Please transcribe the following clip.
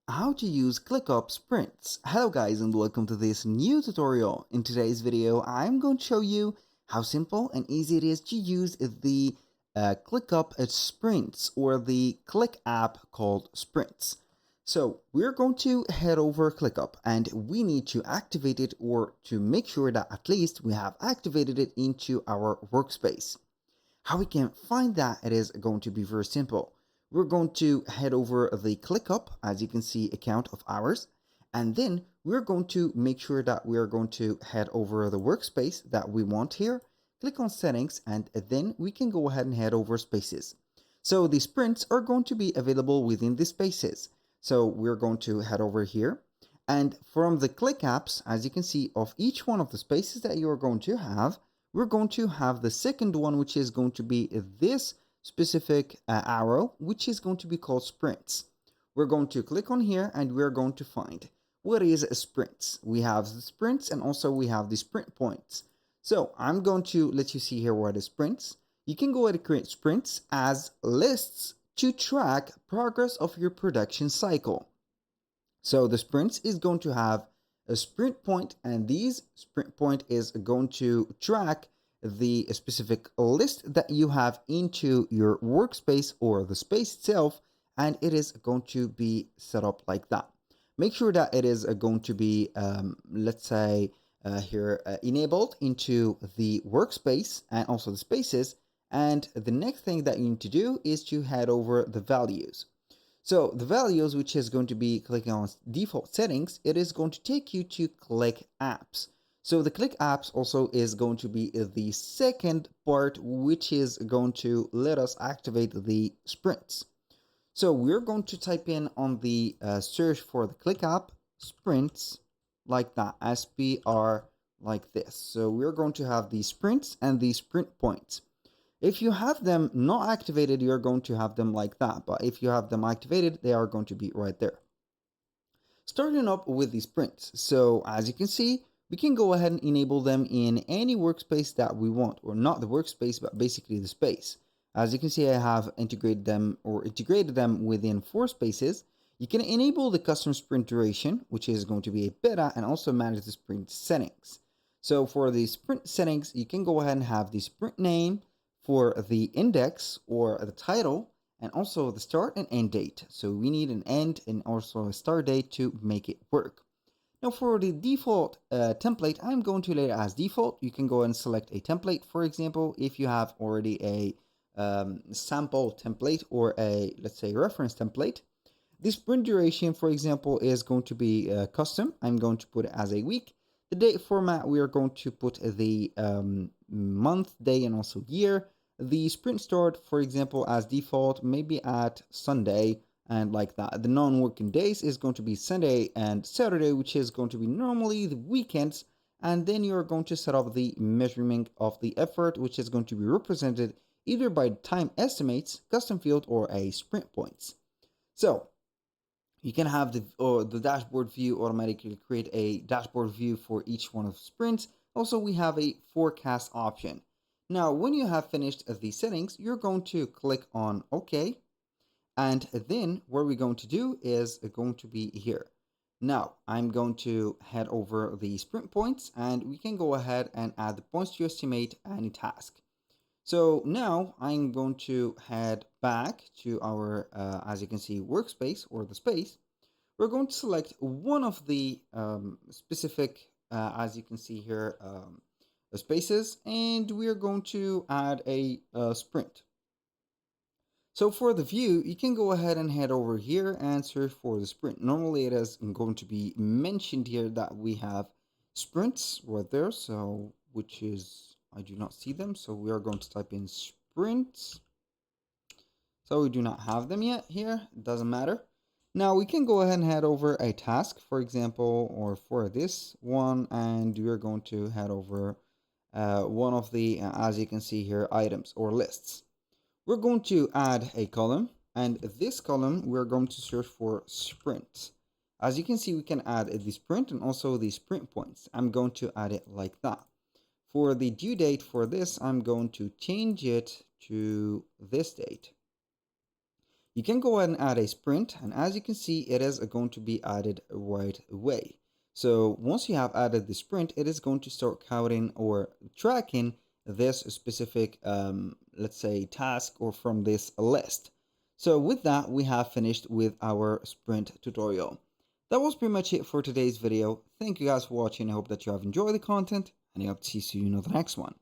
How to use ClickUp Sprints. Hello guys and welcome to this new tutorial. In today's video, I'm going to show you how simple and easy it is to use the ClickUp Sprints or the Click app called Sprints. So we're going to head over ClickUp and we need to activate it or to make sure that at least we have activated it into our workspace. How we can find that, it is going to be very simple. We're going to head over the ClickUp, as you can see, account of ours, and then we're going to make sure that we're going to head over the workspace that we want here, click on settings, and then we can go ahead and head over spaces. So the sprints are going to be available within the spaces. So we're going to head over here, and from the click apps, as you can see, of each one of the spaces that you're going to have, we're going to have the second one, which is going to be this specific arrow, which is going to be called sprints. We're going to click on here and we're going to find what is sprints. We have the sprints and also we have the sprint points. So I'm going to let you see here what is sprints. You can go ahead and create sprints as lists to track progress of your production cycle. So the sprints is going to have a sprint point, and these sprint point is going to track the specific list that you have into your workspace or the space itself, and it is going to be set up like that. Make sure that it is going to be, let's say, enabled into the workspace and also the spaces. And the next thing that you need to do is to head over the values. So the values, which is going to be clicking on default settings, it is going to take you to click apps. So the click apps also is going to be the second part, which is going to let us activate the sprints. So we're going to type in on the search for the click app sprints like that, SPR like this. So we're going to have the sprints and the sprint points. If you have them not activated, you're going to have them like that. But if you have them activated, they are going to be right there. Starting up with the sprints. So as you can see, we can go ahead and enable them in any workspace that we want, or not the workspace, but basically the space. As you can see, I have integrated them within 4 spaces. You can enable the custom sprint duration, which is going to be a beta, and also manage the sprint settings. So for the sprint settings, you can go ahead and have the sprint name, for the index or the title, and also the start and end date. So we need an end and also a start date to make it work. Now for the default template, I'm going to leave it as default. You can go and select a template. For example, if you have already a sample template or a, let's say, reference template, this sprint duration, for example, is going to be custom. I'm going to put it as a week. The date format, we are going to put the month, day, and also year. The sprint start, for example, as default, maybe at Sunday and like that. The non-working days is going to be Sunday and Saturday, which is going to be normally the weekends. And then you're going to set up the measurement of the effort, which is going to be represented either by time estimates, custom field, or a sprint points. So you can have the dashboard view automatically create a dashboard view for each one of the sprints. Also, we have a forecast option. Now, when you have finished the settings, you're going to click on OK. And then what we're going to do is going to be here. Now, I'm going to head over the sprint points and we can go ahead and add the points to estimate any task. So now I'm going to head back to our, as you can see, workspace or the space. We're going to select one of the specific, as you can see here, spaces, and we're going to add a sprint. So for the view, you can go ahead and head over here and search for the sprint. Normally it is going to be mentioned here that we have sprints right there, so which is, I do not see them, so we are going to type in sprints. So we do not have them yet here, it doesn't matter. Now we can go ahead and head over a task, for example, or for this one, and we're going to head over one of the, as you can see here, items or lists. We're going to add a column, and this column we're going to search for sprints. As you can see, we can add the sprint and also the sprint points. I'm going to add it like that. For the due date for this, I'm going to change it to this date. You can go ahead and add a sprint, and as you can see, it is going to be added right away. So once you have added the sprint, it is going to start counting or tracking this specific, let's say, task or from this list. So with that, we have finished with our sprint tutorial. That was pretty much it for today's video. Thank you guys for watching. I hope that you have enjoyed the content, and I hope to see you in the next one.